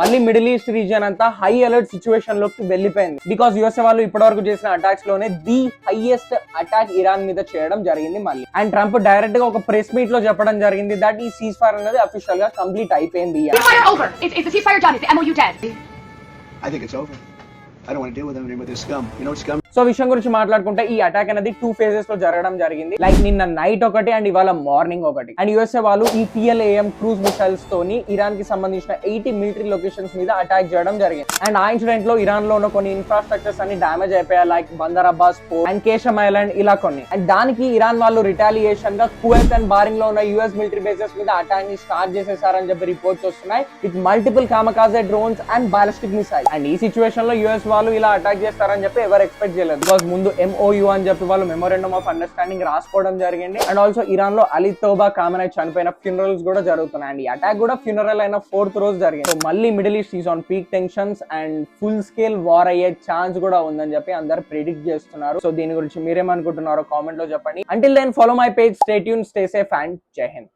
మళ్ళీ middle east region అంతా high alert situation లోకి వెళ్ళిపోయింది. బికాస్ యుఎస్ఏ వాళ్ళు ఇప్పటివరకు చేసిన అటాక్స్ లోనే ది హైయెస్ట్ అటాక్ ఇరాన్ మీద చేయడం జరిగింది మళ్ళీ. అండ్ ట్రంప్ డైరెక్ట్ గా ఒక ప్రెస్ మీట్ లో చెప్పడం జరిగింది దట్ ఈ సీజ్ ఫైర్ అనేది అఫీషియల్ గా కంప్లీట్ అయిపోయింది. సో విషయం గురించి మాట్లాడుకుంటే ఈ అటాక్ అనేది 2 phases లో జరగడం జరిగింది. లైక్ నిన్న నైట్ ఒకటి అండ్ ఇవాళ మార్నింగ్ ఒకటి. అండ్ యుఎస్ఏ వాళ్ళు ఈ TLAM క్రూజ్ మిసైల్స్ తోని ఇరాన్ కి సంబంధించిన 80 మిలిటరీ లొకేషన్స్ మీద అటాక్ చేయడం జరిగింది. అండ్ ఆ ఇన్సిడెంట్ లో ఇరాన్ లో ఉన్న కొన్ని ఇన్ఫ్రాస్ట్రక్చర్స్ అన్ని డామేజ్ అయిపోయాయి. Like Bandar Abbas port and Qeshm island ఇలా కొన్ని. అండ్ దానికి ఇరాన్ వాళ్ళు రిటాలియేషన్ గా కువైత్ అండ్ బారింగ్ లో ఉన్న యుఎస్ మిలిటరీ బేసెస్ మీద అటాక్ ని స్టార్ట్ చేసేసారని చెప్పి రిపోర్ట్స్ వస్తున్నాయి with multiple kamikaze drones and ballistic missile. And ఈ సిచ్యువేషన్ లో యుఎస్ వాళ్ళు ఇలా అటాక్ చేస్తారని చెప్పి ఎవరు ఎక్స్పెక్ట్ చేయలేదు. బికాస్ ముందు MOU అని చెప్పి వాళ్ళు మెమోరాండమ్ ఆఫ్ అండర్స్టాండింగ్ రాసుకోవడం జరిగింది. అండ్ ఆల్సో ఇరాన్ లో అలీ తోబా ఖామెనీ చనిపోయిన ఫ్యూనరల్స్ కూడా జరుగుతున్నాయి. అండ్ ఈ అటాక్ కూడా ఫ్యూనరల్ అయిన 4th రోజు జరిగింది. సో మళ్ళీ middle east is on peak tensions and full scale war అయ్యే ఛాన్స్ కూడా ఉందని చెప్పి అందరు ప్రిడిక్ట్ చేస్తున్నారు. సో దీని గురించి మీరేమనుకుంటున్నారో కామెంట్ లో చెప్పండి. Until then follow my page, stay tune, stay safe and Jai Hind.